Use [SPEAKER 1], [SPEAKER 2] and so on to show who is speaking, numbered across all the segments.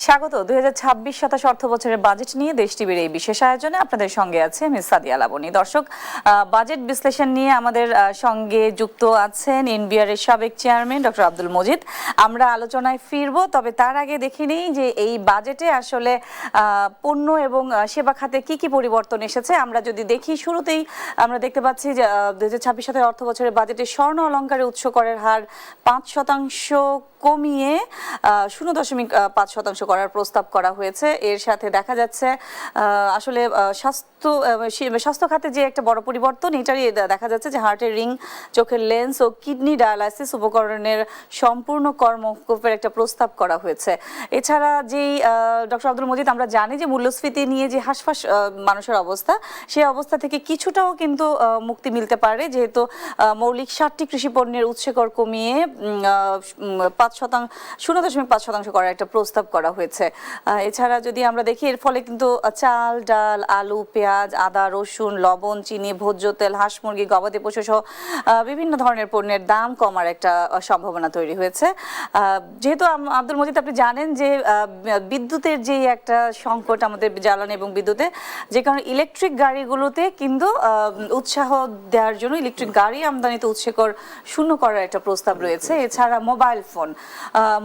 [SPEAKER 1] স্বাগত 2026-27 অর্থ বছরের বাজেট নিয়ে দেশ টিভির এই বিশেষ আয়োজনে আপনাদের সঙ্গে আছে আমি সাদিয়া লাবনী। দর্শক, বাজেট বিশ্লেষণ নিয়ে আমাদের সঙ্গে যুক্ত আছেন এনবিআর এর সাবেক চেয়ারম্যান ডক্টর আব্দুল মজিদ। আমরা আলোচনায় ফিরবো, তবে তার আগে দেখে নিই যে এই বাজেটে আসলে পণ্য এবং সেবা খাতে কি কি পরিবর্তন এসেছে। আমরা যদি দেখি, শুরুতেই আমরা দেখতে পাচ্ছি যে 2026-27 অর্থ বছরের বাজেটে স্বর্ণ অলংকারে উৎস করের হার 5% কমিয়ে 0.5% করার প্রস্তাব করা হয়েছে। এর সাথে দেখা যাচ্ছে আসলে স্বাস্থ্য খাতে যে একটা বড় পরিবর্তন, এটারই দেখা যাচ্ছে যে হার্টের রিং, চোখের লেন্স ও কিডনি ডায়ালাইসিস উপকরণের সম্পূর্ণ কর্মকূপের একটা প্রস্তাব করা হয়েছে। এছাড়া যেই ডক্টর আব্দুল মজিদ, আমরা জানি যে মূল্যস্ফীতি নিয়ে যে হাসফাস মানুষের অবস্থা, সেই অবস্থা থেকে কিছুটাও কিন্তু মুক্তি মিলতে পারে, যেহেতু মৌলিক 60টি কৃষি পণ্যের উৎসকর কমিয়ে 0.5% করার একটা প্রস্তাব করা হয়েছে। এছাড়া যদি আমরা দেখি, এর ফলে কিন্তু চাল, ডাল, আলু, পেঁয়াজ, আদা, রসুন, লবণ, চিনি, ভোজ্য তেল, হাঁস, মুরগি, গবাদি পশু সহ বিভিন্ন ধরনের পণ্যের দাম কমার একটা সম্ভাবনা তৈরি হয়েছে। যেহেতু আব্দুল মজিদ, আপনি জানেন যে বিদ্যুতের যে একটা সংকট আমাদের জ্বালানি এবং বিদ্যুতে, যে কারণে ইলেকট্রিক গাড়িগুলোতে কিন্তু উৎসাহ দেওয়ার জন্য ইলেকট্রিক গাড়ি আমদানিতে উৎসকর শূন্য করার একটা প্রস্তাব রয়েছে। এছাড়া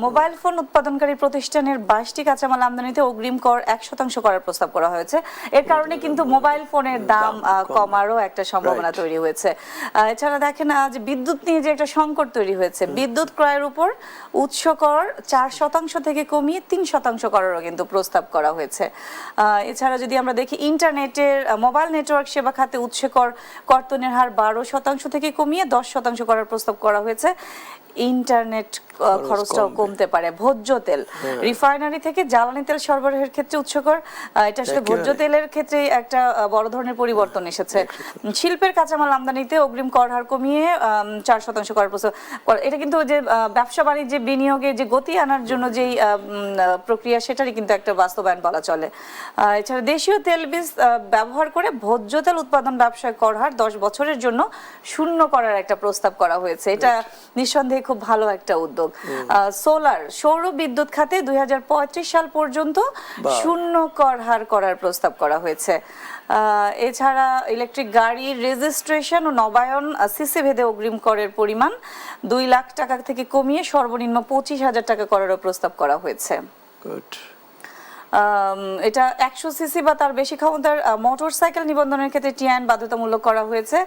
[SPEAKER 1] মোবাইল ফোন উৎপাদনকারী প্রতিষ্ঠানের 22টি কাঁচামাল আমদানিতে অগ্রিম কর 1% করার প্রস্তাব করা হয়েছে। এর কারণে কিন্তু মোবাইল ফোনের দাম কমারও একটা সম্ভাবনা তৈরি হয়েছে। এছাড়া দেখেন, আজ বিদ্যুৎ নিয়ে যে একটা সংকট তৈরি হয়েছে, বিদ্যুৎ ক্রয়ের উপর উৎস কর 4% থেকে কমিয়ে 3% করারও কিন্তু প্রস্তাব করা হয়েছে। এছাড়া যদি আমরা দেখি, মোবাইল নেটওয়ার্ক সেবা খাতে উৎস কর্তনের হার 12% থেকে কমিয়ে 10% করার প্রস্তাব করা হয়েছে। ইন্টারনেট খরচটাও কমতে পারে। ভোজ্য তেল, রিফাইনারি থেকে জ্বালানি তেল সরবরাহের ক্ষেত্রে উৎসকর, এটা আসলে ভোজ্য তেলের ক্ষেত্রে একটা বড় ধরনের পরিবর্তন এসেছে। শিল্পের কাঁচামাল আমদানিতে অগ্রিম কর হার কমিয়ে 4% করার প্রস্তাব। এটা কিন্তু যে ব্যবসা বাণিজ্যে বিনিয়োগে যে গতি আনার জন্য যেই প্রক্রিয়া, সেটারই কিন্তু একটা বাস্তবায়ন বলা চলে। এছাড়া দেশীয় তেল বীজ ব্যবহার করে ভোজ্য তেল উৎপাদন ব্যবসায় কর হার 10 বছরের জন্য শূন্য করার একটা প্রস্তাব করা হয়েছে। এটা নিঃসন্দেহে খুব ভালো একটা উদ্যোগ। সৌর বিদ্যুৎ খাতে 2035 সাল পর্যন্ত শূন্য কর হার করার প্রস্তাব করা হয়েছে। এছাড়া ইলেকট্রিক গাড়ির রেজিস্ট্রেশন ও নবায়ন সিসি ভেদে অগ্রিম করের পরিমাণ 2 লাখ টাকা থেকে কমিয়ে সর্বনিম্ন 25,000 টাকা করারও প্রস্তাব করা হয়েছে। এটা 100 সিসি বা তার বেশি ক্ষমতার মোটরসাইকেল নিবন্ধনের ক্ষেত্রে টিআইন বাধ্যতামূলক করা হয়েছে।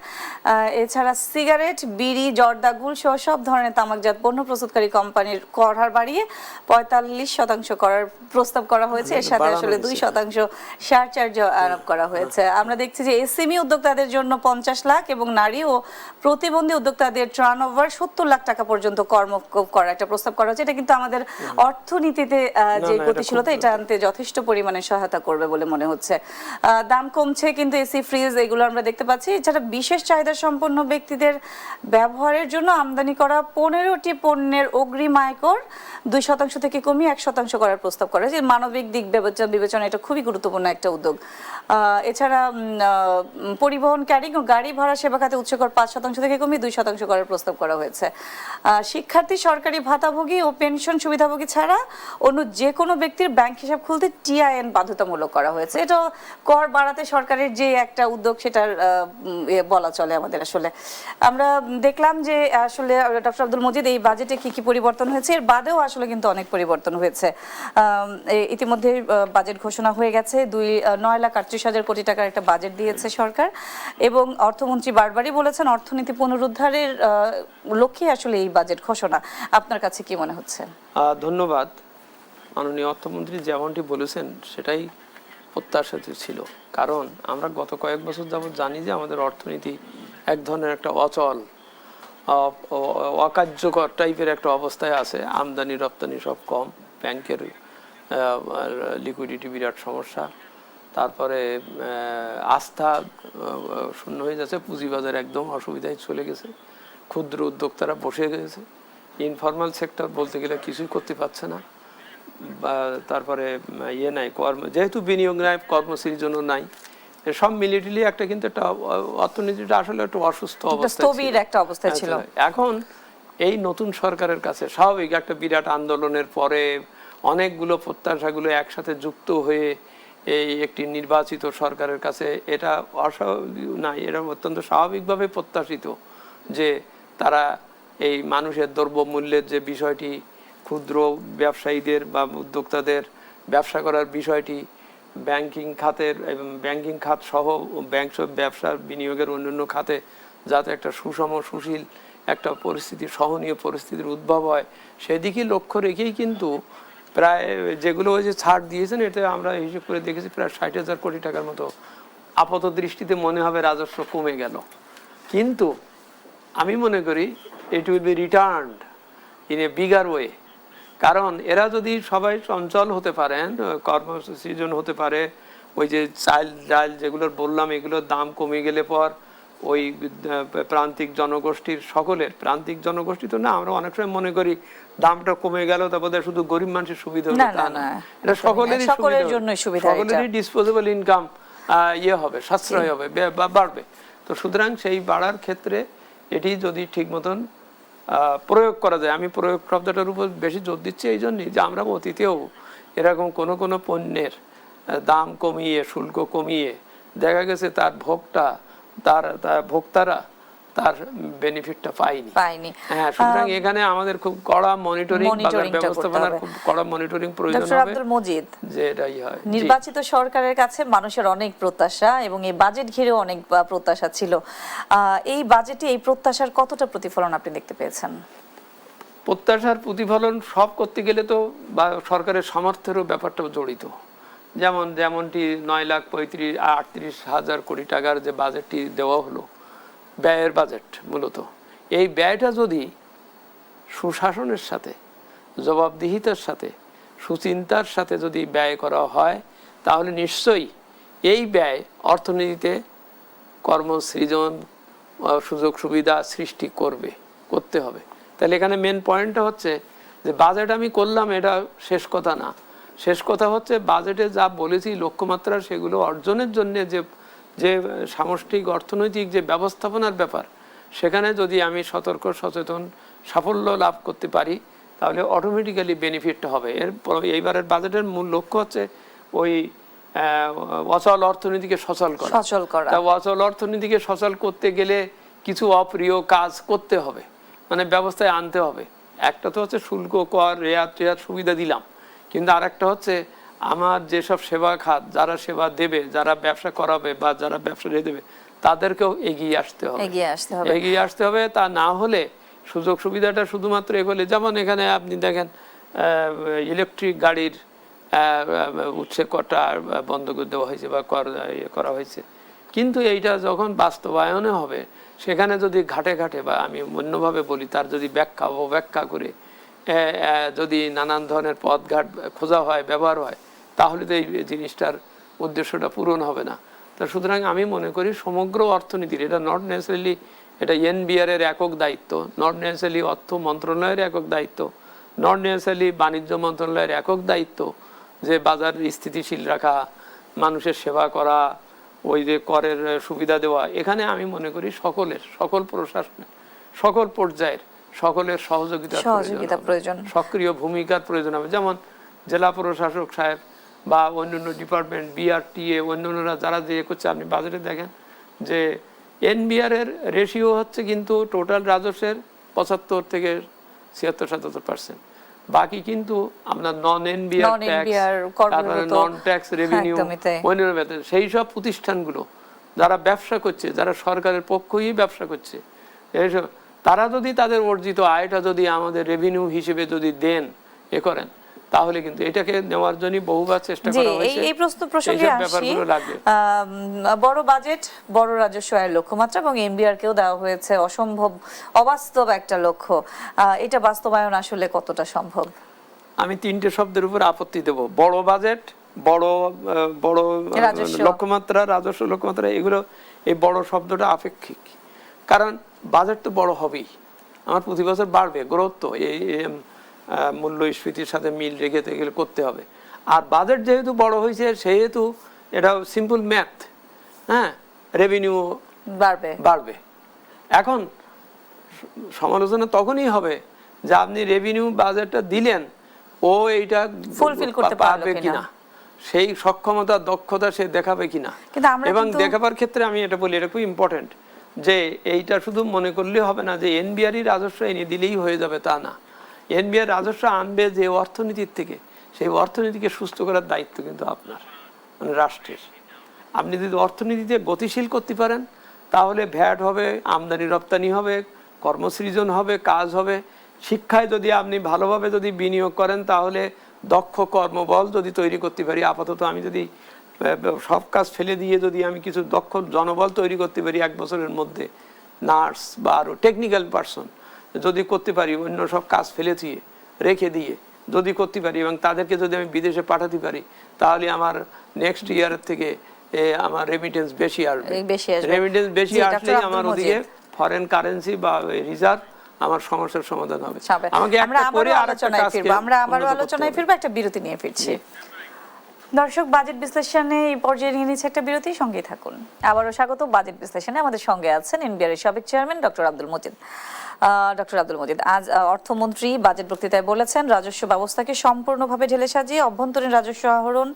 [SPEAKER 1] এছাড়া সিগারেট, বিড়ি, জর্দা, গুল সহ সব ধরনের তামাকজাত পণ্য প্রস্তুতকারী কোম্পানির কর হার বাড়িয়ে 45% করার প্রস্তাব করা হয়েছে। এর সাথে আসলে 2% সারচার্জ আরোপ করা হয়েছে। আমরা দেখছি যে এসএমই উদ্যোক্তাদের জন্য 50 লাখ এবং নারী ও প্রতিবন্ধী উদ্যোক্তাদের টার্নওভার 70 লাখ টাকা পর্যন্ত কর্মকূপ করার একটা প্রস্তাব করা হয়েছে। এটা কিন্তু আমাদের অর্থনীতিতে যে গতিশীলতা, এটা আনতে যথেষ্ট পরিমাণে সহায়তা করবে বলে মনে হচ্ছে। দাম কমছে, কিন্তু এসি, ফ্রিজ এগুলো আমরা দেখতে পাচ্ছি। এছাড়া বিশেষ চাহিদা সম্পন্ন ব্যক্তিদের ব্যবহারের জন্য আমদানি করা 15টি পণ্যের অগ্রিম আয়কর 2% থেকে কমিয়ে 1% করার প্রস্তাব করা হয়েছে। মানবিক দিক বিবেচনা এটা খুবই গুরুত্বপূর্ণ একটা উদ্যোগ। এছাড়া পরিবহন, ক্যারিং ও গাড়ি ভাড়া সেবা খাতে উৎসকর 5% থেকে কমিয়ে 2% করার প্রস্তাব করা হয়েছে। শিক্ষার্থী, সরকারি ভাতাভোগী ও পেনশন সুবিধাভোগী ছাড়া অন্য যে কোনো ব্যক্তির ব্যাংক হিসাব খুলতে টিআইএন বাধ্যতামূলক করা হয়েছে। এটা কর বাড়াতে সরকারের যে একটা উদ্যোগ, সেটার বলা চলে আমাদের। আসলে আমরা দেখলাম যে আসলে ডক্টর আব্দুল মজিদ, এই বাজেটে কি কি পরিবর্তন হয়েছে, এর বাদেও আসলে কিন্তু অনেক পরিবর্তন হয়েছে। ইতিমধ্যে বাজেট ঘোষণা হয়ে গেছে। 9,38,000 কোটি টাকার একটা বাজেট দিয়েছে সরকার, এবং অর্থমন্ত্রী বারবারই বলেছেন অর্থনীতি পুনরুদ্ধারের লক্ষ্যে আসলে এই বাজেট ঘোষণা। আপনার কাছে কি মনে হচ্ছে?
[SPEAKER 2] ধন্যবাদ। মাননীয় অর্থমন্ত্রী যেমনটি বলেছেন সেটাই প্রত্যাশিত ছিল, কারণ আমরা গত কয়েক বছর যাবৎ জানি যে আমাদের অর্থনীতি এক ধরনের একটা অচল, অকার্যকর টাইপের একটা অবস্থায় আছে। আমদানি রপ্তানি সব কম, ব্যাংকের লিকুইডিটি বিরাট সমস্যা, তারপরে আস্থা শূন্য হয়ে যাচ্ছে, পুঁজিবাজার একদম অসুবিধায় চলে গেছে, ক্ষুদ্র উদ্যোক্তারা বসে গেছে, ইনফরমাল সেক্টর বলতে গেলে কিছুই করতে পারছে না। তারপরে নাই, যেহেতু বিনিয়োগ নাই, কর্মসৃজন নাই, সব মিলিটারি একটা কিন্তু একটা অর্থনীতিটা আসলে একটা অসুস্থ অবস্থায় ছিল। এখন এই নতুন সরকারের কাছে স্বাভাবিক একটা বিরাট আন্দোলনের পরে অনেকগুলো প্রত্যাশাগুলো একসাথে যুক্ত হয়ে এই একটি নির্বাচিত সরকারের কাছে এটা অস্বাভাবিক নয়, এটা অত্যন্ত স্বাভাবিকভাবে প্রত্যাশিত যে তারা এই মানুষের দ্রব্যমূল্যের যে বিষয়টি, ক্ষুদ্র ব্যবসায়ীদের বা উদ্যোক্তাদের ব্যবসা করার বিষয়টি, ব্যাংকিং খাতের এবং ব্যাংকিং খাত সহ ব্যাংক ব্যবসার বিনিয়োগের অন্যান্য খাতে যাতে একটা সুষম সুশীল একটা পরিস্থিতি, সহনীয় পরিস্থিতির উদ্ভব হয়, সেদিকে লক্ষ্য রেখেই কিন্তু প্রায় যেগুলো ওই যে ছাড় দিয়েছেন, এতে আমরা হিসেব করে দেখেছি প্রায় 60,000 কোটি টাকার মতো আপাত দৃষ্টিতে মনে হবে রাজস্ব কমে গেল। কিন্তু আমি মনে করি it will be returned in a bigger way. কারণ এরা যদি সবাই চঞ্চল হতে পারেন, কর্মসৃজন হতে পারে, ওই যে চাল ডাল যেগুলোর বললাম এগুলোর দাম কমে গেলে পর ওই প্রান্তিক জনগোষ্ঠীর সকলের, প্রান্তিক জনগোষ্ঠী তো না, আমরা অনেক সময় মনে করি দামটা কমে গেল তারপরে শুধু গরিব মানুষের সুবিধা হবে, তা না, এটা সকলেরই সুবিধা, সকলেরই ডিসপোজেবল ইনকাম ইয়ে হবে, সাশ্রয় হবে, বাড়বে। তো সুতরাং সেই বাড়ার ক্ষেত্রে এটি যদি ঠিক মতন প্রয়োগ করা যায়, আমি প্রয়োগ শব্দটার উপর বেশি জোর দিচ্ছি এই জন্যই যে আমরা অতীতেও এরকম কোনো পণ্যের দাম কমিয়ে, শুল্ক কমিয়ে দেখা গেছে তার ভোক্তারা তার বেনিফিটটা পায়নি। হ্যাঁ, সুতরাং এখানে আমাদের খুব কড়া মনিটরিং, বাজার ব্যবস্থাপনার খুব কড়া মনিটরিং প্রয়োজন হবে।
[SPEAKER 1] ডক্টর আব্দুল মজিদ,
[SPEAKER 2] যে এটাই হয়,
[SPEAKER 1] নির্বাচিত সরকারের কাছে মানুষের অনেক প্রত্যাশা এবং এই বাজেট ঘিরেও অনেক প্রত্যাশা ছিল। এই বাজেটে এই প্রত্যাশার কতটা প্রতিফলন আপনি দেখতে পেয়েছেন?
[SPEAKER 2] প্রত্যাশার প্রতিফলন সব করতে গেলে তো সরকারের সামর্থ্যেরও ব্যাপারটা জড়িত। যেমনটি 9,38,000 কোটি টাকার যে বাজেটটি দেওয়া হলো, ব্যয়ের বাজেট মূলত, এই ব্যয়টা যদি সুশাসনের সাথে, জবাবদিহিতার সাথে, সুচিন্তার সাথে যদি ব্যয় করা হয়, তাহলে নিশ্চয়ই এই ব্যয় অর্থনীতিতে কর্মসৃজন, সুযোগ সুবিধা সৃষ্টি করতে হবে। তাহলে এখানে মেন পয়েন্টটা হচ্ছে যে বাজেট আমি করলাম এটা শেষ কথা না, শেষ কথা হচ্ছে বাজেটে যা বলেছি লক্ষ্যমাত্রা, সেগুলো অর্জনের জন্য যে সামষ্টিক অর্থনৈতিক যে ব্যবস্থাপনার ব্যাপার, সেখানে যদি আমি সতর্ক সচেতন সাফল্য লাভ করতে পারি তাহলে অটোমেটিক্যালি বেনিফিটটা হবে। এইবারের বাজেটের মূল লক্ষ্য হচ্ছে ওই অচল অর্থনীতিকে সচল করা। অচল অর্থনীতিকে সচল করতে গেলে কিছু অপ্রিয় কাজ করতে হবে, মানে ব্যবস্থায় আনতে হবে। একটা তো হচ্ছে শুল্ক, কর, রেয়াত সুবিধা দিলাম, কিন্তু আরেকটা হচ্ছে আমার যেসব সেবা খাত, যারা সেবা দেবে, যারা ব্যবসা করাবে বা যারা ব্যবসা দেবে, তাদেরকেও এগিয়ে আসতে হবে। তা না হলে সুযোগ সুবিধাটা শুধুমাত্র এগুলো, যেমন এখানে আপনি দেখেন ইলেকট্রিক গাড়ির উৎসের করটা বন্ধ করে দেওয়া হয়েছে বা করা হয়েছে, কিন্তু এইটা যখন বাস্তবায়নে হবে সেখানে যদি ঘাটে বা আমি অন্যভাবে বলি, তার যদি ব্যাখ্যা অব্যাখ্যা করে যদি নানান ধরনের পথঘাট খোঁজা হয়, ব্যবহার হয়, তাহলে তো এই জিনিসটার উদ্দেশ্যটা পূরণ হবে না। তো সুতরাং আমি মনে করি সমগ্র অর্থনীতির, এটা নট নেসেসারিলি এটা এনবিআর এর একক দায়িত্ব, নট নেসেসারিলি অর্থ মন্ত্রণালয়ের একক দায়িত্ব, নট নেসেসারিলি বাণিজ্য মন্ত্রণালয়ের একক দায়িত্ব যে বাজার স্থিতিশীল রাখা, মানুষের সেবা করা, ওই যে করের সুবিধা দেওয়া। এখানে আমি মনে করি সকল প্রশাসনের, সকল পর্যায়ের সকলের সহযোগিতার প্রয়োজন, সক্রিয় ভূমিকার প্রয়োজন হবে। যেমন জেলা প্রশাসক সাহেব বা অন্যান্য ডিপার্টমেন্ট, বিআরটিএ, অন্যান্যরা যারা যে করছে, আপনি বাজেটে দেখেন যে এনবিআর এর রেশিও হচ্ছে কিন্তু টোটাল রাজস্বের 75 থেকে 76-77%। বাকি কিন্তু আপনার নন এনবিআর ট্যাক্স, তারপরে নন ট্যাক্স রেভিনিউ, অন্যান্য বেতন, সেই সব প্রতিষ্ঠানগুলো যারা ব্যবসা করছে, যারা সরকারের পক্ষই ব্যবসা করছে, এইসব তারা যদি তাদের অর্জিত আয়টা যদি আমাদের রেভিনিউ হিসেবে যদি দেন, করেন, তাহলে কিন্তু এটাকে নেওয়ার জন্য বহুবার চেষ্টা করা হয়েছে।
[SPEAKER 1] এই প্রশ্ন প্রসঙ্গে আসি, বড় বাজেট, বড় রাজস্ব আয়ের লক্ষ্যমাত্রা এবং এনবিআর কেও দেওয়া হয়েছে অসম্ভব, অবাস্তব একটা লক্ষ্য। এটা বাস্তবায়ন আসলে কতটা সম্ভব?
[SPEAKER 2] আমি 3টে শব্দের উপর আপত্তি দেব: বড় বাজেট, বড় লক্ষ্যমাত্রা, রাজস্ব লক্ষ্যমাত্রা। এগুলো, এই বড় শব্দটা আপেক্ষিক, কারণ বাজেট তো বড় হবেই, আমার প্রতি বছর বাড়বে, গ্রোথ তো এই মূল্যস্ফীতির সাথে মিল রেখে এগুলো করতে হবে। আর বাজেট যেহেতু বড় হয়েছে সেহেতু এটা সিম্পল ম্যাথ, হ্যাঁ, রেভিনিউ বাড়বে। এখন সমালোচনা তখনই হবে যে আপনি রেভিনিউ বাজেটটা দিলেন, ও এইটা
[SPEAKER 1] ফুলফিল করতে পারবে
[SPEAKER 2] কিনা, সেই সক্ষমতা দক্ষতা সে দেখাবে কিনা। এবং দেখাবার ক্ষেত্রে আমি এটা বলি, এটা খুব ইম্পর্টেন্ট, যে এইটা শুধু মনে করলে হবে না যে এনবিআরই রাজস্ব এনে দিলেই হয়ে যাবে, তা না। এনবিআর রাজস্ব আনবে যে অর্থনীতির থেকে, সেই অর্থনীতিকে সুস্থ করার দায়িত্ব কিন্তু আপনার, মানে রাষ্ট্রের। আপনি যদি অর্থনীতিতে গতিশীল করতে পারেন, তাহলে ভ্যাট হবে, আমদানি রপ্তানি হবে, কর্মসৃজন হবে, কাজ হবে। শিক্ষায় যদি আপনি ভালোভাবে যদি বিনিয়োগ করেন, তাহলে দক্ষ কর্মবল যদি তৈরি করতে পারি, আপাতত আমি যদি সব কাজ ফেলে দিয়ে যদি আমি কিছু দক্ষ জনবল তৈরি করতে পারি 1 বছরের মধ্যে, নার্স বা আরও টেকনিক্যাল পারসন যদি করতে পারি, অন্য সব কাজ ফেলে দিয়ে রেখে দিয়ে যদি করতে পারি, এবং তাদেরকে যদি আমি বিদেশে পাঠাতে পারি, তাহলে আমার নেক্সট ইয়ারের থেকে আমার রেমিটেন্স বেশি আসবে। রেমিটেন্স বেশি আসলেই আমার ওদিকে ফরেন কারেন্সি বা রিজার্ভ আমার সমস্যার সমাধান হবে।
[SPEAKER 1] আমাকে একটা করে আমরা আবারও আলোচনায় ফিরবো, একটা বিরতি নিয়ে ফিরছি। দর্শক, বাজেট বিশ্লেষণে এই পর্যায়ে নিয়ে নিচ্ছে একটা বিরতি, সঙ্গেই থাকুন। আবারও স্বাগত বাজেট বিশ্লেষণে। আমাদের সঙ্গে আছেন এনবিআর এর সাবেক chairman doctor Abdul Majid. Doctor Abdul Majid, আজ অর্থমন্ত্রী বাজেট বক্তৃতায় বলেছেন, রাজস্ব ব্যবস্থাকে সম্পূর্ণভাবে ঢেলে সাজিয়ে অভ্যন্তরীণ রাজস্ব আহরণ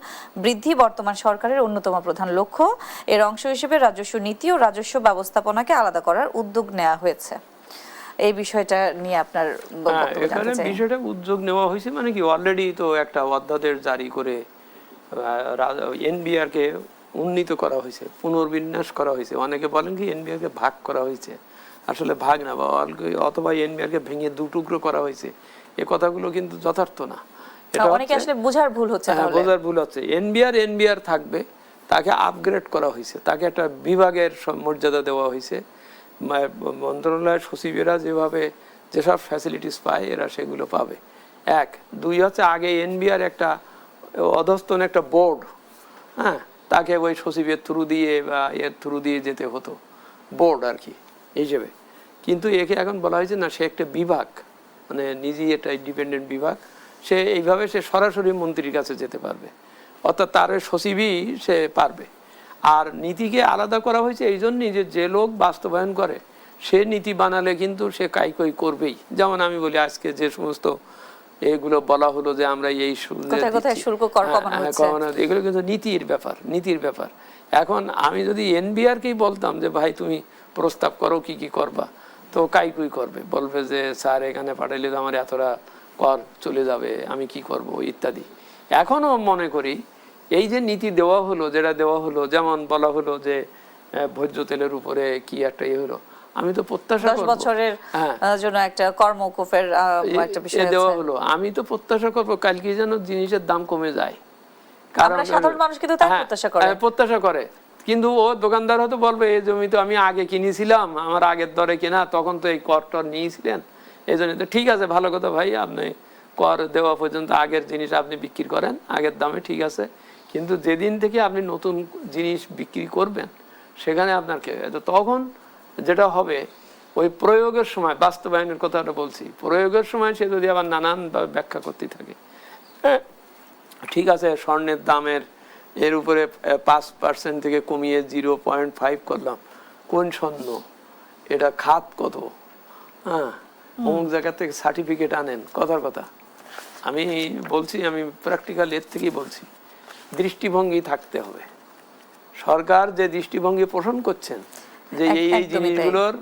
[SPEAKER 1] বৃদ্ধি বর্তমান সরকারের অন্যতম প্রধান লক্ষ্য। এর অংশ হিসেবে রাজস্ব নীতি ও রাজস্ব ব্যবস্থাপনাকে আলাদা করার উদ্যোগ নেওয়া হয়েছে। এই বিষয়টা নিয়ে আপনার বক্তব্য জানতে চাই।
[SPEAKER 2] বিষয়টা উদ্যোগ নেওয়া হয়েছে মানে কি, অলরেডি তো একটা অধ্যাদেশ জারি করে এনবিআর কে উন্নীত করা হয়েছে, পুনর্বিন্যাস করা হয়েছে। অনেকে বলেন কি এনবিআর কে ভাগ করা হয়েছে, আসলে ভাগ না, অথবা এনবিআর কে ভেঙে 2 টুকরো করা হয়েছে। এই কথাগুলো কিন্তু যথার্থ না।
[SPEAKER 1] এটা অনেকে আসলে বোঝার ভুল হচ্ছে।
[SPEAKER 2] বোঝার ভুল হচ্ছে। এনবিআর থাকবে, তাকে আপগ্রেড করা হয়েছে, তাকে একটা বিভাগের মর্যাদা দেওয়া হয়েছে। মন্ত্রণালয়ের সচিবেরা যেভাবে যেসব ফ্যাসিলিটিস পায়, এরা সেগুলো পাবে। 1, 2 হচ্ছে আগে এনবিআর একটা অধস্তন একটা বোর্ড, হ্যাঁ, তাকে ওই সচিবের থ্রু দিয়ে বা এর থ্রু দিয়ে যেতে হতো, বোর্ড আর কি হিসেবে। কিন্তু একে এখন বলা হয়েছে না, সে একটা বিভাগ, মানে নিজেই একটা ডিপেন্ডেন্ট বিভাগ। সে এইভাবে সে সরাসরি মন্ত্রীর কাছে যেতে পারবে, অর্থাৎ তার সচিবই সে পারবে। আর নীতিকে আলাদা করা হয়েছে এই জন্যই যে লোক বাস্তবায়ন করে সে নীতি বানালে কিন্তু সে কাইকই করবেই। যেমন আমি বলি, আজকে যে সমস্ত এগুলো বলা হলো যে আমরা এই এগুলো কিন্তু নীতির ব্যাপার। এখন আমি যদি এনবিআর কেই বলতাম যে ভাই তুমি প্রস্তাব করো কি কি করবা, তো কাইকুই করবে, বলবে যে স্যার এখানে পাঠাইলে তো আমার এতটা কর চলে যাবে, আমি কি করব ইত্যাদি। এখনো মনে করি এই যে নীতি দেওয়া হলো, যেটা দেওয়া হলো, যেমন বলা হলো যে ভোজ্য তেলের উপরে কি একটা হলো, আমি তো প্রত্যাশা করব
[SPEAKER 1] 10 বছরের জন্য একটা কর্মকূপের একটা বিষয়
[SPEAKER 2] দেওয়া হলো। আমি তো প্রত্যাশা করব কালকে যেন জিনিসের দাম কমে যায়,
[SPEAKER 1] কারণ সাধারণ মানুষ কিন্তু তাই
[SPEAKER 2] প্রত্যাশা করে। কিন্তু ও দোকানদার হয়তো বলবে এই জমি তো আমি আগে কিনেছিলাম, আমার আগের দরে কেনা, তখন তো এই কর টর নিয়েছিলেন, এই জন্য। তো ঠিক আছে, ভালো কথা ভাই, আপনি কর দেওয়া পর্যন্ত আগের জিনিস আপনি বিক্রি করেন আগের দামে, ঠিক আছে। কিন্তু যেদিন থেকে আপনি নতুন জিনিস বিক্রি করবেন, সেখানে আপনার তখন যেটা হবে, ওই প্রয়োগের সময়, বাস্তবায়নের কথাটা বলছি, প্রয়োগের সময় সে যদি আবার নানানভাবে ব্যাখ্যা করতে থাকে, ঠিক আছে স্বর্ণের দামের এর উপরে 5% থেকে কমিয়ে 0.5 করলাম, কোন স্বর্ণ, এটা খাত কত, হ্যাঁ, অমুক জায়গা থেকে সার্টিফিকেট আনেন, কথার কথা। আমি বলছি, আমি প্র্যাকটিক্যাল এর থেকেই বলছি, দৃষ্টিভঙ্গি থাকতে হবে। সরকার যে দৃষ্টিভঙ্গি পোষণ করছেন যে এই জিনিসগুলোর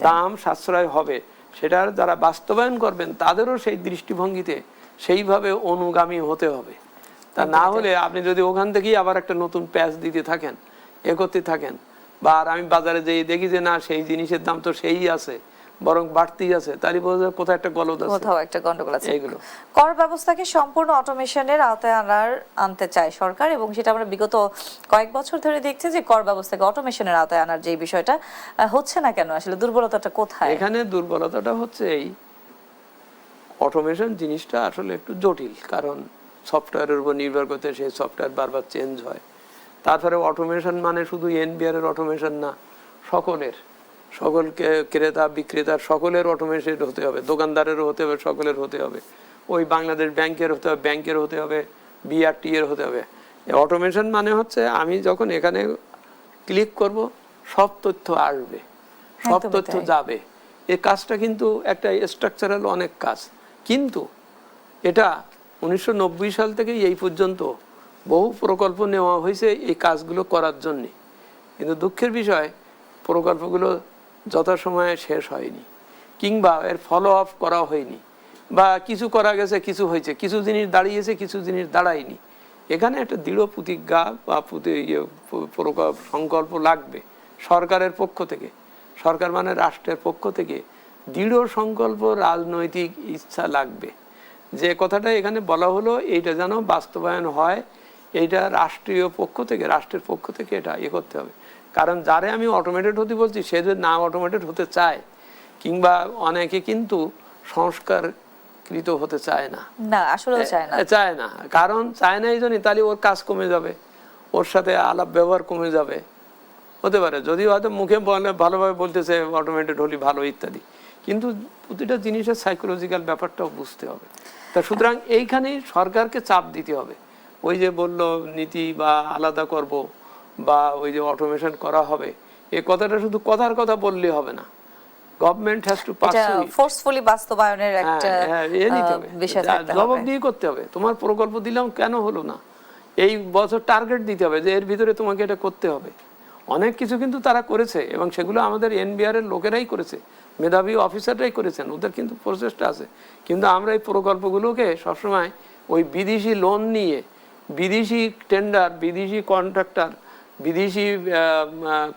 [SPEAKER 2] দাম সাশ্রয় হবে, সেটার যারা বাস্তবায়ন করবেন তাদেরও সেই দৃষ্টিভঙ্গিতে সেইভাবে অনুগামী হতে হবে। তা না হলে আপনি যদি ওখান থেকেই আবার একটা নতুন প্যাচ দিতে থাকেন, করতে থাকেন, বা আর আমি বাজারে যেয়ে দেখি যে না সেই জিনিসের দাম তো সেই আছে, বরং বাড়তি আছে, তাহলে বোঝা কোথাও একটা গন্ডগোল আছে।
[SPEAKER 1] এগুলো কর ব্যবস্থাকে সম্পূর্ণ অটোমেশনের আওতায় আনতে চায় সরকার, এবং সেটা আমরা বিগত কয়েক বছর ধরে দেখছি যে কর ব্যবস্থাকে অটোমেশনের আওতায় আনার যে বিষয়টা হচ্ছে না কেন, আসলে দুর্বলতাটা কোথায়?
[SPEAKER 2] এখানে দুর্বলতাটা হচ্ছে এই অটোমেশন জিনিসটা আসলে একটু জটিল, কারণ সফটওয়্যারের উপর নির্ভর করতে সেই সফটওয়্যার বারবার চেঞ্জ হয়। তারপরে অটোমেশন মানে শুধু এনবিআর এর অটোমেশন না, সকল ক্রেতা বিক্রেতার সকলের অটোমেশন হতে হবে, দোকানদারেরও হতে হবে, সকলের হতে হবে, ওই বাংলাদেশ ব্যাংকের হতে হবে, ব্যাংকের হতে হবে, বিআরটি এর হতে হবে। অটোমেশন মানে হচ্ছে আমি যখন এখানে ক্লিক করব সব তথ্য আসবে, সব তথ্য যাবে। এই কাজটা কিন্তু একটা স্ট্রাকচারাল অনেক কাজ, কিন্তু এটা 1990 সাল থেকে এই পর্যন্ত বহু প্রকল্প নেওয়া হয়েছে এই কাজগুলো করার জন্যে, কিন্তু দুঃখের বিষয় প্রকল্পগুলো যথাসময়ে শেষ হয়নি, কিংবা এর ফলো আপ করা হয়নি, বা কিছু করা গেছে, কিছু হয়েছে, কিছু জিনিস দাঁড়িয়েছে, কিছু জিনিস দাঁড়ায়নি। এখানে একটা দৃঢ় প্রতিজ্ঞা বা সংকল্প লাগবে সরকারের পক্ষ থেকে, সরকার মানে রাষ্ট্রের পক্ষ থেকে দৃঢ় সংকল্প, রাজনৈতিক ইচ্ছা লাগবে। যে কথাটা এখানে বলা হলো এইটা যেন বাস্তবায়ন হয়, এইটা রাষ্ট্রের পক্ষ থেকে এটা করতে হবে। কারণ যারে আমি অটোমেটেড হতে বলছি সে যদি না অটোমেটেড হতে চায়, কিংবা অনেকে কিন্তু সংস্কারকৃত হতে চায় না,
[SPEAKER 1] আসলে
[SPEAKER 2] চায় না, কারণ চায় না এই জন্যই, তাহলে ওর কাজ কমে যাবে, ওর সাথে আলাপ ব্যবহার কমে যাবে, হতে পারে। যদিও হয়তো মুখে বলে ভালোভাবে বলতেছে অটোমেটেড হলে ভালো ইত্যাদি, কিন্তু প্রতিটা জিনিসের সাইকোলজিক্যাল ব্যাপারটাও বুঝতে হবে। তা সুতরাং এইখানেই সরকারকে চাপ দিতে হবে। ওই যে বললো নীতি বা আলাদা করব, বা ওই যে অটোমেশন করা হবে, এই কথাটা শুধু কথার কথা বললে হবে না, গভর্নমেন্ট হ্যাজ টু
[SPEAKER 1] ফোর্সফুলি বাস্তবায়নের একটা বিষয় থাকতে হবে,
[SPEAKER 2] জবাবদিহি করতে হবে। তোমার প্রকল্প দিলাম কেন হলো না, এই বছর টার্গেট দিতে হবে যে এর ভিতরে তোমাকে এটা করতে হবে। অনেক কিছু কিন্তু তারা করেছে, এবং সেগুলো আমাদের এনবিআর এর লোকেরাই করেছে, মেধাবী অফিসাররাই করেছেন, ওদের কিন্তু প্রচেষ্টা আছে। কিন্তু আমরা এই প্রকল্পগুলোকে সবসময় ওই বিদেশি লোন নিয়ে, বিদেশি টেন্ডার, বিদেশি কন্ট্রাক্টর, বিদেশি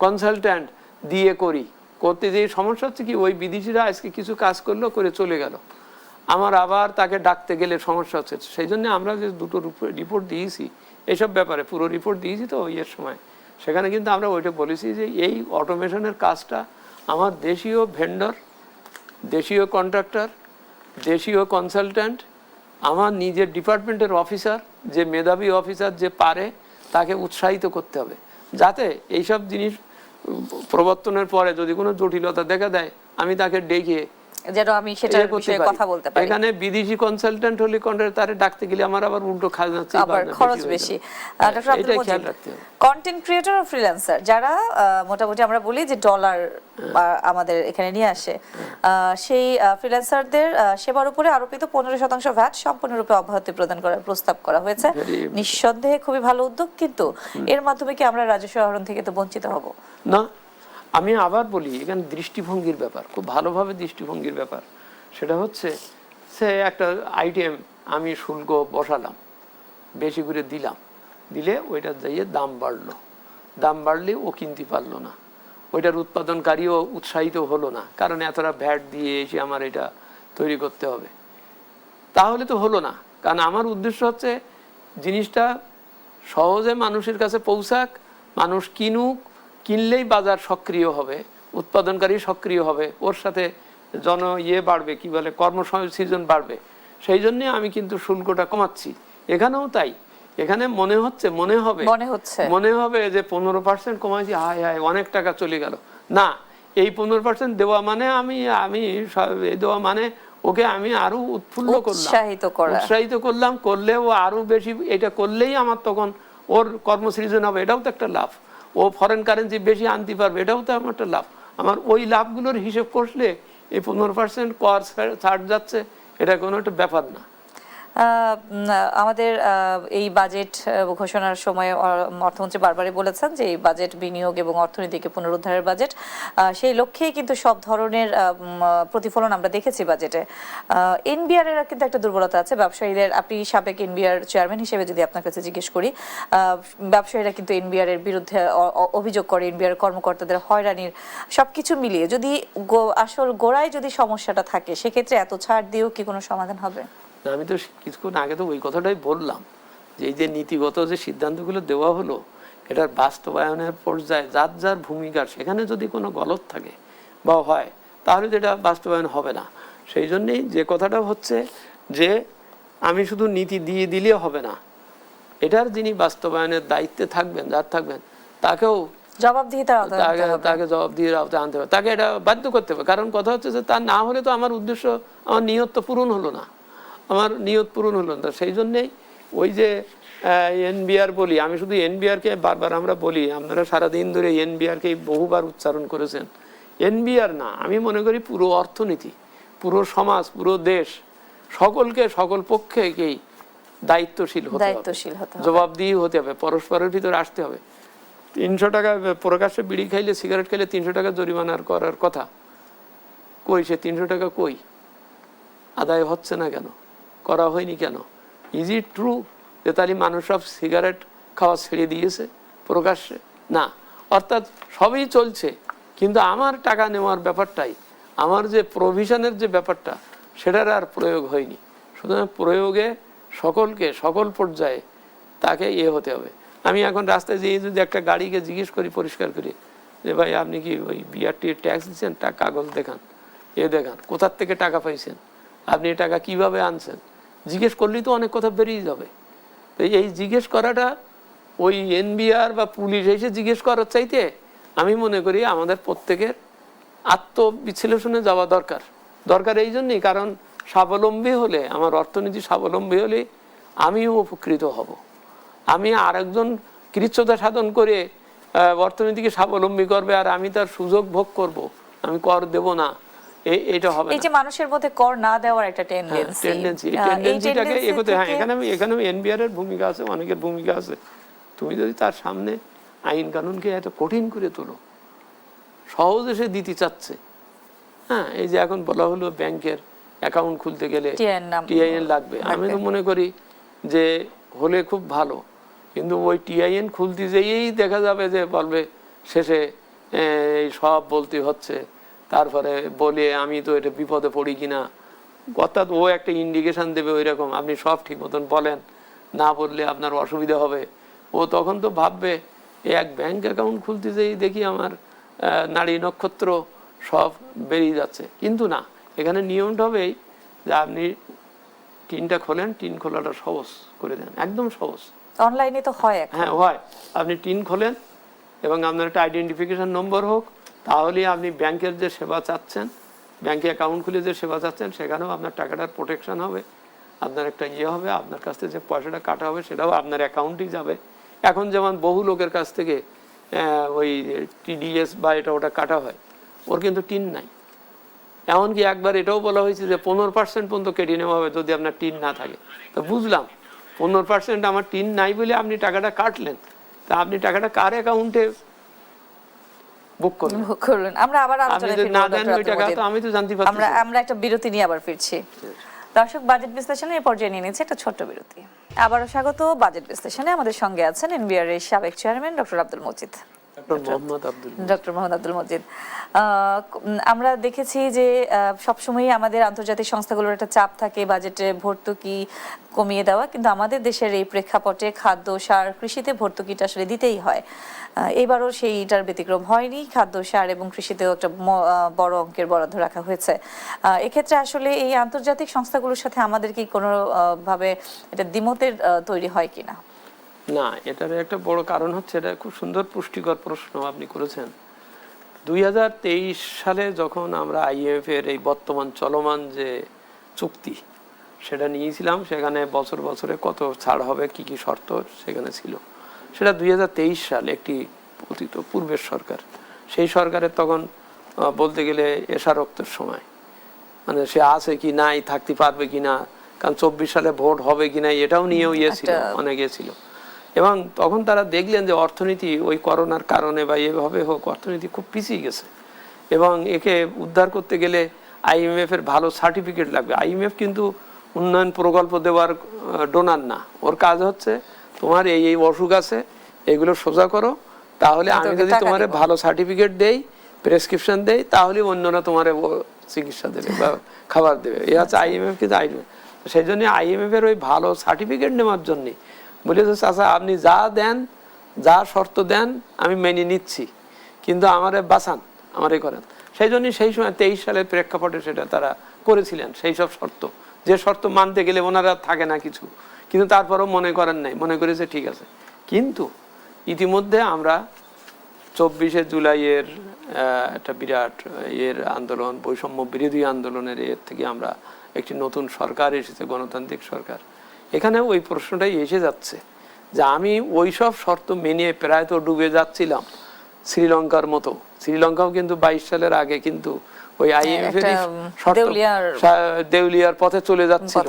[SPEAKER 2] কনসালট্যান্ট দিয়ে করতে যে সমস্যা হচ্ছে কি, ওই বিদেশিরা আজকে কিছু কাজ করলো, করে চলে গেল, আমার আবার তাকে ডাকতে গেলে সমস্যা হচ্ছে। সেই জন্য আমরা যে দুটো রিপোর্ট দিয়েছি এইসব ব্যাপারে, পুরো রিপোর্ট দিয়েছি তো ইয়ের সময়, সেখানে কিন্তু আমরা ওইটা বলেছি যে এই অটোমেশনের কাজটা আমার দেশীয় ভেন্ডর, দেশীয় কন্ট্রাক্টর, দেশীয় কনসালট্যান্ট, আমার নিজের ডিপার্টমেন্টের অফিসার, যে মেধাবী অফিসার যে পারে, তাকে উৎসাহিত করতে হবে, যাতে এইসব জিনিস প্রবর্তনের পরে যদি কোনো জটিলতা দেখা দেয় আমি তাকে ডেকে
[SPEAKER 1] যেন আমি সেটার বিষয়ে কথা বলতে পারি।
[SPEAKER 2] এখানে বিদেশি কনসালট্যান্ট হলে তারে ডাকতে গেলে আমার আবার উল্টো খাজনা,
[SPEAKER 1] আবার খরচ বেশি। Doctor Abdul Majid, content creator ও ফ্রিল্যান্সার যারা মোটামুটি আমরা বলি যে ডলার আমাদের এখানে নিয়ে আসে, সেই ফ্রিল্যান্সারদের সেবার উপরে আরোপিত 15% ভ্যাট সম্পূর্ণরূপে অব্যাহতি প্রদান করার প্রস্তাব করা হয়েছে। নিঃসন্দেহে খুবই ভালো উদ্যোগ, কিন্তু এর মাধ্যমে কি আমরা রাজস্ব আহরণ থেকে তো বঞ্চিত হব
[SPEAKER 2] না? আমি আবার বলি, এখানে দৃষ্টিভঙ্গির ব্যাপার, খুব ভালোভাবে দৃষ্টিভঙ্গির ব্যাপার। সেটা হচ্ছে সে একটা আইটেম আমি শুল্ক বসালাম, বেশি করে দিলে ওইটার যাইয়ে দাম বাড়লে ও কিনতে পারলো না, ওইটার উৎপাদনকারীও উৎসাহিত হলো না, কারণ এতটা ভ্যাট দিয়ে এসে আমার এটা তৈরি করতে হবে, তাহলে তো হলো না। কারণ আমার উদ্দেশ্য হচ্ছে জিনিসটা সহজে মানুষের কাছে পৌঁছাক, মানুষ কিনলেই বাজার সক্রিয় হবে, উৎপাদনকারী সক্রিয় হবে, ওর সাথে বাড়বে, কি বলে, কর্মসংস্থান বাড়বে। সেই জন্য আমি কিন্তু শুল্কটা কমাচ্ছি। এখানেও তাই, এখানে মনে হবে যে 15% কমাইছি, হায় হায় অনেক টাকা চলে গেল। না, এই 15% দেওয়া মানে আমি দেওয়া মানে ওকে আমি আরো উৎসাহিত করলাম, করলে ও আরো বেশি এটা করলেই আমার তখন ওর কর্মসৃজন হবে, এটাও তো একটা লাভ। ও ফরেন কারেন্সি বেশি আনতে পারবে, এটাও তো আমার একটা লাভ। আমার ওই লাভগুলোর হিসেব করলে এই 15% কর ছাড় যাচ্ছে, এটা কোনো একটা ব্যাপার না।
[SPEAKER 1] আমাদের এই বাজেট ঘোষণার সময় অর্থমন্ত্রী বারবারই বলেছেন যে এই বাজেট বিনিয়োগ এবং অর্থনীতিকে পুনরুদ্ধারের বাজেট, সেই লক্ষ্যেই কিন্তু সব ধরনের প্রতিফলন আমরা দেখেছি বাজেটে। এনবিআর এর কিন্তু একটা দুর্বলতা আছে, ব্যবসায়ীদের, আপনি সাবেক এনবিআর চেয়ারম্যান হিসেবে যদি আপনার কাছে জিজ্ঞেস করি, ব্যবসায়ীরা কিন্তু এনবিআর এর বিরুদ্ধে অভিযোগ করে এনবিআর কর্মকর্তাদের হয়রানির, সবকিছু মিলিয়ে যদি আসল গোড়ায় যদি সমস্যাটা থাকে, সেক্ষেত্রে এত ছাড় দিয়েও কি কোনো সমাধান হবে?
[SPEAKER 2] আমি তো কিছুক্ষণ আগে তো ওই কথাটাই বললাম, যে এই যে নীতিগত যে সিদ্ধান্তগুলো দেওয়া হলো, এটার বাস্তবায়নের পর্যায়ে যার যার ভূমিকা, সেখানে যদি কোনো গলত থাকে বা হয়, তাহলে যেটা বাস্তবায়ন হবে না। সেই জন্যেই যে কথাটা হচ্ছে যে আমি শুধু নীতি দিয়ে দিলে হবে না, এটার যিনি বাস্তবায়নের দায়িত্বে থাকবেন, তাকেও তাকে জবাবদিহির আওতায় আনতে হবে, তাকে এটা বাধ্য করতে হবে। কারণ কথা হচ্ছে যে তার না হলে তো আমার উদ্দেশ্য, আমার নিয়ত তো পূরণ হলো না, সেই জন্যেই ওই যে এনবিআর বলি, আমি শুধু এনবিআরকে বারবার আমরা বলি, আপনারা সারাদিন ধরে এনবিআরকে বহুবার উচ্চারণ করেছেন। এনবিআর না, আমি মনে করি পুরো অর্থনীতি, পুরো সমাজ, পুরো দেশ, সকল পক্ষেকেই দায়িত্বশীল হতে হবে, জবাবদিহি হতে হবে, পরস্পরের ভিতরে আসতে হবে। 300 টাকা প্রকাশ্যে বিড়ি খাইলে, সিগারেট খাইলে 300 টাকা জরিমানা করার কথা, কই সে 300 টাকা কই? আদায় হচ্ছে না কেন? করা হয়নি কেন? ইজ ইট ট্রু যে তাহলে মানুষ সব সিগারেট খাওয়া ছেড়ে দিয়েছে প্রকাশ্যে? না, অর্থাৎ সবই চলছে, কিন্তু আমার টাকা নেওয়ার ব্যাপারটাই, আমার যে প্রভিশনের যে ব্যাপারটা, সেটার আর প্রয়োগ হয়নি। সুতরাং প্রয়োগে সকলকে, সকল পর্যায়ে তাকে হতে হবে। আমি এখন রাস্তায় যেয়ে যদি একটা গাড়িকে জিজ্ঞেস করি, পরিষ্কার করি যে ভাই আপনি কি ওই বিআরটির ট্যাক্স দিচ্ছেন, কাগজ দেখান, দেখান, কোথার থেকে টাকা পাইছেন, আপনি টাকা কিভাবে আনছেন, জিজ্ঞেস করলেই তো অনেক কথা বেরিয়ে যাবে। তো এই জিজ্ঞেস করাটা ওই এনবিআর বা পুলিশ এসে জিজ্ঞেস করার চাইতে আমি মনে করি আমাদের প্রত্যেকের আত্মবিশ্লেষণে যাওয়া দরকার। দরকার এই জন্যই, কারণ স্বাবলম্বী হলে, আমার অর্থনীতি স্বাবলম্বী হলে আমিও উপকৃত হব। আমি আরেকজন কৃচ্ছতা সাধন করে অর্থনীতিকে স্বাবলম্বী করবে আর আমি তার সুযোগ ভোগ করব, আমি কর দেব না, এটা হবে না।
[SPEAKER 1] এই যে মানুষের মধ্যে কর না দেওয়ার একটা
[SPEAKER 2] টেন্ডেন্সিটাকে এগোতে, হ্যাঁ, এখানে এনবিআর এর ভূমিকা আছে, অনেকের ভূমিকা আছে। তুমি যদি তার সামনে আইন কানুনকে এত কঠিন করে তোলো, সহজে সে দিতে চাচ্ছে, হ্যাঁ, এই যে এখন বলা হলো ব্যাংকের অ্যাকাউন্ট খুলতে গেলে টিআইএন লাগবে, আমি তো মনে করি যে হলে খুব ভালো, কিন্তু ওই টিআইএন খুলতে যেয়েই দেখা যাবে যে বলবে শেষে এই সব বলতে হচ্ছে, তারপরে বলে আমি তো এটা বিপদে পড়ি কিনা, অর্থাৎ ও একটা ইন্ডিকেশন দেবে ওই রকম, আপনি সব ঠিক মতন বলেন, না বললে আপনার অসুবিধা হবে। ও তখন তো ভাববে এক ব্যাংক অ্যাকাউন্ট খুলতে যেই দেখি আমার নাড়ি নক্ষত্র সব বেরিয়ে যাচ্ছে। কিন্তু না, এখানে নিয়মটা হবেই যে আপনি টিনটা খোলেন, টিন খোলাটা সহজ করে দেন, একদম সহজ।
[SPEAKER 1] অনলাইনে তো হয়,
[SPEAKER 2] হ্যাঁ হয়, আপনি টিন খোলেন এবং আপনার একটা আইডেন্টিফিকেশন নম্বর হোক, তাহলে আপনি ব্যাংকের যে সেবা চাচ্ছেন, ব্যাংকে অ্যাকাউন্ট খুলে যে সেবা চাচ্ছেন, সেখানেও আপনার টাকাটার প্রোটেকশন হবে, আপনার একটা হবে, আপনার কাছ থেকে যে পয়সাটা কাটা হবে সেটাও আপনার অ্যাকাউন্টেই যাবে। এখন যেমন বহু লোকের কাছ থেকে ওই টিডিএস বা এটা ওটা কাটা হয়, ওর কিন্তু টিন নাই। এমনকি একবার এটাও বলা হয়েছে যে 15% পর্যন্ত কেটে নেওয়া হবে যদি আপনার টিন না থাকে। তো বুঝলাম 15% আমার টিন নাই বলে আপনি টাকাটা কাটলেন, তা আপনি টাকাটা কার অ্যাকাউন্টে বুক করলেন?
[SPEAKER 1] আমরা আবার
[SPEAKER 2] আমি তো জানতে পারছি।
[SPEAKER 1] আমরা একটা বিরতি নিয়ে আবার ফিরছি। দর্শক, বাজেট বিশ্লেষণে এই পর্যায়ে নিয়ে নিচ্ছে একটা ছোট্ট বিরতি। আবারও স্বাগত বাজেট বিশ্লেষণে। আমাদের সঙ্গে আছেন এনবিআর এর সাবেক chairman doctor Abdul Majid. Doctor Mohammad Abdul Majid, আমরা দেখেছি যে সবসময়ই আমাদের আন্তর্জাতিক সংস্থাগুলোর একটা চাপ থাকে বাজেটে ভর্তুকি কমিয়ে দেওয়া, কিন্তু আমাদের দেশের এই প্রেক্ষাপটে খাদ্য, সার, কৃষিতে ভর্তুকিটা আসলে দিতেই হয়। এবারও সেইটার ব্যতিক্রম হয়নি, খাদ্য, সার এবং কৃষিতেও একটা বড় অঙ্কের বরাদ্দ রাখা হয়েছে। এক্ষেত্রে আসলে এই আন্তর্জাতিক সংস্থাগুলোর সাথে আমাদের কি কোনো ভাবে এটা দ্বিমতের তৈরি হয় কিনা?
[SPEAKER 2] না, এটার একটা বড় কারণ হচ্ছে, এটা খুব সুন্দর পুষ্টিকর প্রশ্ন আপনি করেছেন। 2023 সালে যখন আমরা আইএমএফ এর এই বর্তমান চলমান যে চুক্তি সেটা নিয়েছিলাম, সেখানে বছর বছরে কত ছাড় হবে, কি কি শর্ত সেখানে ছিল, সেটা 2023 সাল একটি অতীত পূর্বের সরকার, সেই সরকারের তখন বলতে গেলে এশারক্তের সময়, মানে সে আছে কি নাই, থাকতে পারবে কিনা, কারণ 24 সালে ভোট হবে কিনা এটাও নিয়েও ছিল, অনেক ছিল। এবং তখন তারা দেখলেন যে অর্থনীতি ওই করোনার কারণে বা এভাবে হোক অর্থনীতি খুব পিছিয়ে গেছে এবং একে উদ্ধার করতে গেলে আইএমএফ এর ভালো সার্টিফিকেট লাগবে। আইএমএফ কিন্তু উন্নয়ন প্রকল্প দেওয়ার ডোনার না, ওর কাজ হচ্ছে তোমার এই এই অসুখ আছে এগুলো সোজা করো, তাহলে আমি যদি তোমার ভালো সার্টিফিকেট দেই, প্রেসক্রিপশন দেই, তাহলে অন্যরা তোমার চিকিৎসা দেবে বা খাবার দেবে। এ হচ্ছে আইএমএফ। কিন্তু আইএমএফ সেই জন্য আইএমএফ এর ওই ভালো সার্টিফিকেট নেওয়ার জন্যে বলেছে, চাচা আপনি যা দেন, যা শর্ত দেন আমি মেনে নিচ্ছি, কিন্তু আমারে বাঁচান, আমারে করেন। সেই জন্য সেই সময় 23 সালের প্রেক্ষাপটে সেটা তারা করেছিলেন, সেই সব শর্ত, যে শর্ত মানতে গেলে ওনারা থাকে না কিছু, কিন্তু তারপরেও মনে করেন নাই, মনে করেছে ঠিক আছে। কিন্তু ইতিমধ্যে আমরা 24শে জুলাইয়ের একটা বিরাট আন্দোলন, বৈষম্য বিরোধী আন্দোলনের এর থেকে আমরা একটি নতুন সরকার এসেছে, গণতান্ত্রিক সরকার। এখানে ওই প্রশ্নটাই এসে যাচ্ছে যে আমি ওই সব শর্ত মেনে প্রায় তো ডুবে যাচ্ছিলাম শ্রীলঙ্কার মতো। শ্রীলঙ্কাও কিন্তু 22 সালের আগে কিন্তু ওই আইএমএফ এর দেউলিয়ার পথে চলে যাচ্ছিল।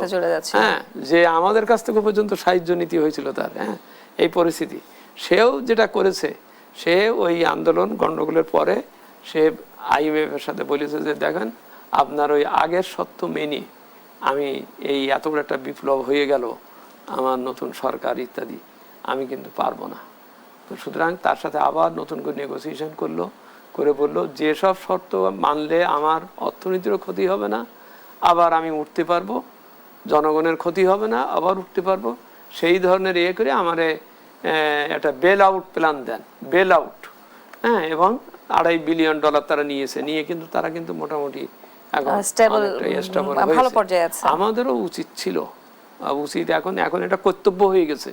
[SPEAKER 2] হ্যাঁ, যে আমাদের কাছ থেকে পর্যন্ত সাহায্য নীতি হয়েছিল তার, হ্যাঁ, এই পরিস্থিতি। সেও যেটা করেছে, সে ওই আন্দোলন গন্ডগোলের পরে সে আইএমএফ এর সাথে বলেছে যে দেখেন, আপনার ওই আগের সত্য মেনে আমি এই এত বড় একটা বিপ্লব হয়ে গেল, আমার নতুন সরকার ইত্যাদি, আমি কিন্তু পারবো না। তো সুতরাং তার সাথে আবার নতুন করে নেগোসিয়েশন করলো, করে বললো যেসব শর্ত মানলে আমার অর্থনীতিরও ক্ষতি হবে না, আবার আমি উঠতে পারবো, জনগণের ক্ষতি হবে না, আবার উঠতে পারবো, সেই ধরনের করে আমারে একটা বেল আউট প্ল্যান দেন, বেল আউট। হ্যাঁ, এবং $2.5 বিলিয়ন তারা নিয়ে কিন্তু তারা কিন্তু মোটামুটি এখন
[SPEAKER 1] ভালো পর্যায়ে আছে।
[SPEAKER 2] আমাদেরও উচিত ছিল, এখন এটা কর্তব্য হয়ে গেছে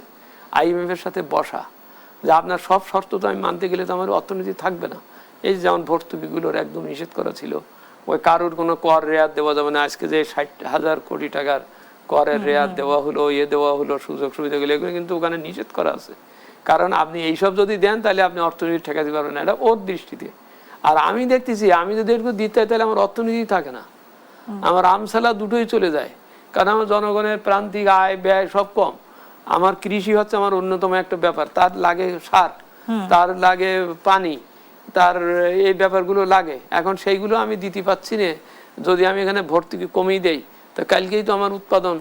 [SPEAKER 2] আইএমএফ এর সাথে বসা, যে আপনার সব শর্ত তো আমি মানতে গেলে তো আমার অর্থনীতি থাকবে না। এই যেমন ভর্তুকিগুলোর একদম নিষেধ করা ছিল, ওই কারোর কোনো কর রেয়াত দেওয়া যাবে না। আজকে যে 60,000 কোটি টাকার করের রেয়াত দেওয়া হলো, দেওয়া হলো, সুযোগ সুবিধাগুলো, এগুলো কিন্তু ওখানে নিষেধ করা আছে। কারণ আপনি এইসব যদি দেন তাহলে আপনি অর্থনীতি ঠেকাতে পারবেন না, এটা ওর দৃষ্টিতে। আর আমি দেখতেছি আমি যদি এরকম দিতে হয় তাহলে আমার অর্থনীতি থাকে না, আমার আমসালা দুটোই চলে যায়। কারণ আমার জনগণের প্রান্তিক আয় ব্যয় সব কম। আমার কৃষি হচ্ছে আমার অন্যতম একটা ব্যাপার, তার লাগে সার, তার লাগে পানি, তার এই ব্যাপারগুলো লাগে। এখন সেইগুলো আমি দিতে পারছি না। যদি আমি এখানে ভর্তুকি কমিয়ে দেই তো কালকেই তো আমার উৎপাদন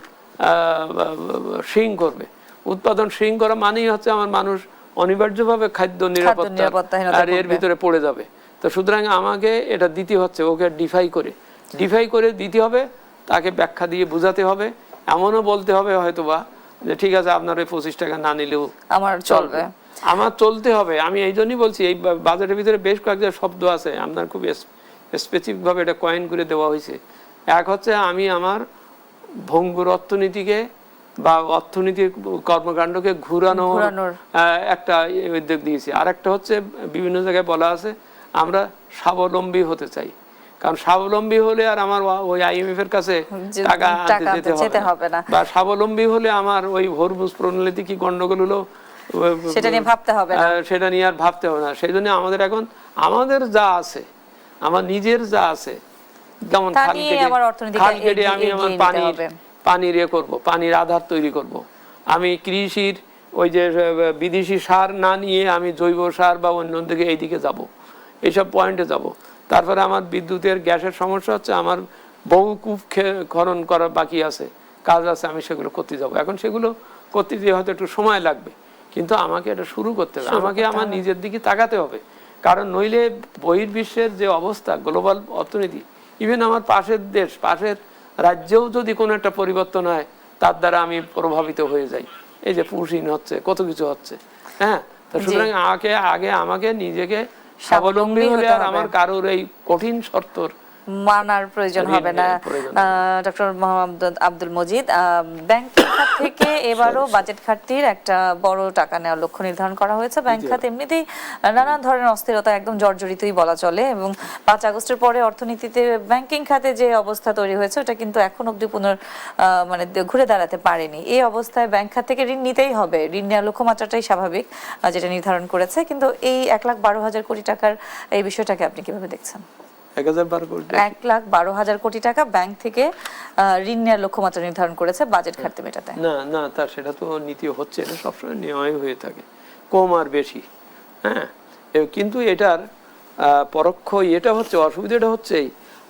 [SPEAKER 2] শিং করবে। উৎপাদন শিং করা মানেই হচ্ছে আমার মানুষ অনিবার্যভাবে খাদ্য নিরাপত্তা আর এর ভিতরে পড়ে যাবে। তো সুতরাং আমাকে এটা দিতে হচ্ছে, ওকে ডিফাই করে দিতে হবে, তাকে ব্যাখ্যা দিয়ে বোঝাতে হবে, এমনও বলতে হবে হয়তোবা যে ঠিক আছে আপনার ওই 25 টাকা না নিলেও
[SPEAKER 1] আমার চলবে,
[SPEAKER 2] আমার চলতে হবে। আমি এই জন্যই বলছি এই বাজেটের ভিতরে বেশ কয়েকটা শব্দ আছে আপনার খুব স্পেসিফিক ভাবে এটা কয়েন করে দেওয়া হয়েছে। এক হচ্ছে আমি আমার ভঙ্গুর অর্থনীতিকে বা অর্থনীতির কর্মকাণ্ডকে ঘুরানোর একটা উদ্যোগ দিয়েছি। আর একটা হচ্ছে বিভিন্ন জায়গায় বলা আছে আমরা স্বাবলম্বী হতে চাই। কারণ স্বাবলম্বী হলে আর আমার ওই আইএমএফ এর কাছে টাকা আনতে যেতে হবে না, বা স্বাবলম্বী হলে আমার ওই হরমুজ প্রণালীতে কি গন্ডগোল হলো
[SPEAKER 1] সেটা নিয়ে ভাবতে হবে না,
[SPEAKER 2] সেটা নিয়ে আর ভাবতে হবে না। সেই জন্য আমাদের এখন আমাদের যা আছে, আমার নিজের যা আছে, যেমন খাল কেটে আমি আমার পানির করবো, পানির আধার তৈরি করব। আমি কৃষির ওই যে বিদেশি সার না নিয়ে আমি জৈব সার বা অন্য দিকে এইদিকে যাব, এইসব পয়েন্টে যাব। তারপরে আমার বিদ্যুতের গ্যাসের সমস্যা হচ্ছে, আমার বহু কূপ খনন করা বাকি আছে, কাজ আছে, আমি সেগুলো করতে যাব। এখন সেগুলো করতে গিয়ে হয়তো একটু সময় লাগবে, কিন্তু আমাকে এটা শুরু করতে হবে, আমাকে আমার নিজের দিকে তাকাতে হবে। কারণ নইলে বহির্বিশ্বের যে অবস্থা, গ্লোবাল অর্থনীতি, ইভেন আমার পাশের দেশ, পাশের রাজ্যেও যদি কোনো একটা পরিবর্তন হয় তার দ্বারা আমি প্রভাবিত হয়ে যাই। এই যে পুশিন হচ্ছে, কত কিছু হচ্ছে। হ্যাঁ, তো সুতরাং আগে আমাকে নিজেকে স্বাবলম্বী হলে আর আমার কারোর এই কঠিন শর্তর
[SPEAKER 1] মানার প্রয়োজন হবে না। ডক্টর মোহাম্মদ আব্দুল মজিদ, ব্যাংক খাত থেকে এবারও বাজেট ঘাটতির একটা বড় টাকা নেওয়ার লক্ষ্য নির্ধারণ করা হয়েছে। ব্যাংক খাত এমনিতেই নানান ধরনের অস্থিরতা, একদম জর্জরিতই বলা চলে, এবং 5 আগস্টের পরে অর্থনীতিতে ব্যাংকিং খাতে যে অবস্থা তৈরি হয়েছে ওটা কিন্তু এখন অব্দি মানে ঘুরে দাঁড়াতে পারেনি। এই অবস্থায় ব্যাংক খাত থেকে ঋণ নিতেই হবে, ঋণ নেওয়ার লক্ষ্যমাত্রাটাই স্বাভাবিক যেটা নির্ধারণ করেছে। কিন্তু এই 1,12,000 কোটি টাকার এই বিষয়টাকে আপনি কিভাবে দেখছেন?
[SPEAKER 2] 1,12,000
[SPEAKER 1] কোটি টাকা ব্যাংক থেকে ঋণ নেওয়ার লক্ষ্যমাত্রা নির্ধারণ করেছে বাজেট ঘাটতি মেটাতে।
[SPEAKER 2] না তার সেটা তো নীতি হচ্ছে, এটা সবসময় নেওয়াই হয়ে থাকে, কম আর বেশি। হ্যাঁ, কিন্তু এটার পরোক্ষ এটা হচ্ছে, অসুবিধাটা হচ্ছে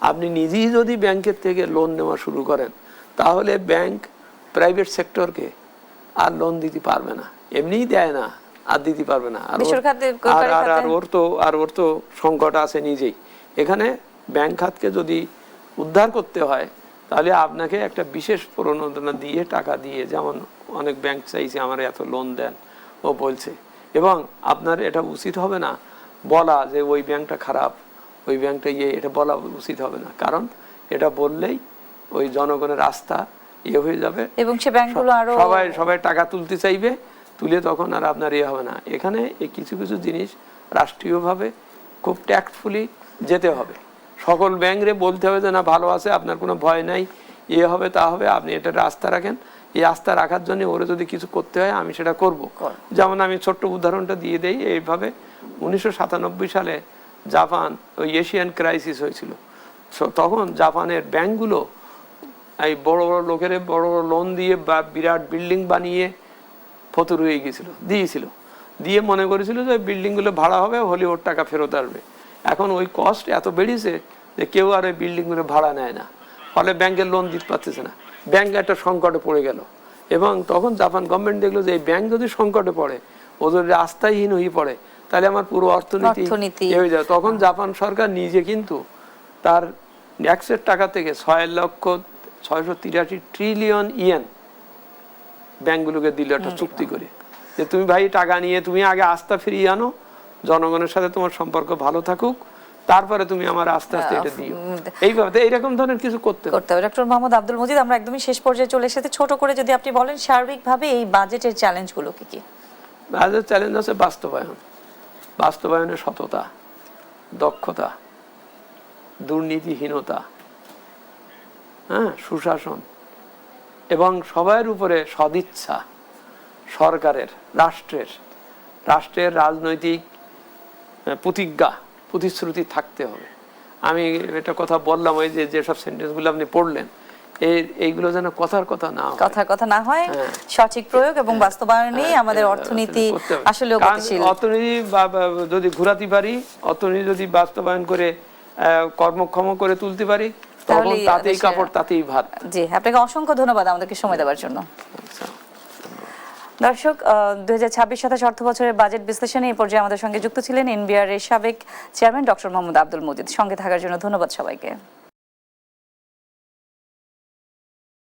[SPEAKER 2] আপনি নিজেই যদি ব্যাংকের থেকে লোন নেওয়া শুরু করেন তাহলে ব্যাংক প্রাইভেট সেক্টরকে আর লোন দিতে পারবে না, এমনিই দেয় না, আর দিতে পারবে না। আর ওর তো সংকট আছে নিজেই। এখানে ব্যাংক খাতকে যদি উদ্ধার করতে হয় তাহলে আপনাকে একটা বিশেষ প্রণোদনা দিয়ে, টাকা দিয়ে, যেমন অনেক ব্যাংক চাইছে আমার এত লোন দেন, ও বলছে। এবং আপনার এটা উচিত হবে না বলা যে ওই ব্যাংকটা খারাপ, ওই ব্যাংকটা এটা বলা উচিত হবে না। কারণ এটা বললেই ওই জনগণের আস্থা হয়ে যাবে, এবং সে ব্যাংকগুলো আরো সবাই টাকা তুলতে চাইবে, তুলে তখন আর আপনার হবে না। এখানে এই কিছু কিছু জিনিস রাষ্ট্রীয়ভাবে খুব ট্যাক্টফুলি যেতে হবে। সকল ব্যাংকে বলতে হবে যে না ভালো আছে, আপনার কোনো ভয় নাই, হবে তা হবে, আপনি এটা আস্থা রাখেন। এই আস্থা রাখার জন্য ওরা যদি কিছু করতে হয় আমি সেটা করব। যেমন আমি ছোট্ট উদাহরণটা দিয়ে দেই, এইভাবে 1997 সালে জাপান ওই এশিয়ান ক্রাইসিস হয়েছিল, তখন জাপানের ব্যাংকগুলো এই বড় বড় লোকের বড় বড় লোন দিয়ে বা বিরাট বিল্ডিং বানিয়ে ফতুর হয়ে গেছিল, দিয়ে মনে করেছিল যে বিল্ডিংগুলো ভাড়া হবে, হলে ওর টাকা ফেরত আসবে। এখন ওই কস্ট এত বেড়েছে যে কেউ আর ওই বিল্ডিংগুলো ভাড়া নেয় না, ফলে ব্যাংকের লোন দিতে পারতেছে না, ব্যাংক একটা সংকটে পড়ে গেল। এবং তখন জাপান গভর্নমেন্ট দেখলো যে এই ব্যাংক যদি সংকটে পড়ে, ওদের আস্থাহীন হয়ে পড়ে, তাহলে আমার পুরো অর্থনীতি হয়ে যায়। তখন জাপান সরকার নিজে কিন্তু তার ট্যাক্সের টাকা থেকে 6,683 ট্রিলিয়ন ইয়েন ব্যাংকগুলোকে দিল একটা চুক্তি করে, যে তুমি ভাই টাকা নিয়ে তুমি আগে আস্থা ফিরিয়ে আনো, জনগণের সাথে তোমার সম্পর্ক ভালো থাকুক, তারপরে তুমি আমার আস্তে আস্তে এটা দিও। এইভাবে এইরকম ধরনের কিছু করতে হবে।
[SPEAKER 1] ডক্টর মোহাম্মদ আব্দুল মজিদ, আমরা একদমই শেষ পর্যায়ে চলে এসেছি, ছোট করে যদি আপনি বলেন সার্বিকভাবে এই বাজেটের চ্যালেঞ্জগুলো কি কি?
[SPEAKER 2] বাজেটের চ্যালেঞ্জ আছে বাস্তবায়নের সততা, দক্ষতা, দুর্নীতিহীনতা, সুশাসন এবং সবার উপরে সদিচ্ছা, সরকারের রাষ্ট্রের রাজনৈতিক প্রতিশ্রুতি থাকতে হবে। আমি একটা কথা বললাম, ওই যেসব সেন্টেন্সগুলো আপনি পড়লেন, এইগুলো যেন কথার কথা না হয়,
[SPEAKER 1] সঠিক প্রয়োগ এবং বাস্তবায়নেই আমাদের অর্থনীতি আসলে গতিশীল।
[SPEAKER 2] অর্থনীতি যদি ঘোরাতে পারি, অর্থনীতি যদি বাস্তবায়ন করে কর্মক্ষম করে তুলতে পারি, তখন তাতেই কাপড় তাতেই ভাত।
[SPEAKER 1] জি, আপনাকে অসংখ্য ধন্যবাদ আমাদেরকে সময় দেওয়ার জন্য। দর্শক, 2026-27 অর্থ বছরের বাজেট বিশ্লেষণে এই পর্যায়ে আমাদের সঙ্গে যুক্ত ছিলেন এনবিআর এর সাবেক চেয়ারম্যান ডক্টর মোহাম্মদ আব্দুল মজিদ। সঙ্গে থাকার জন্য ধন্যবাদ সবাইকে।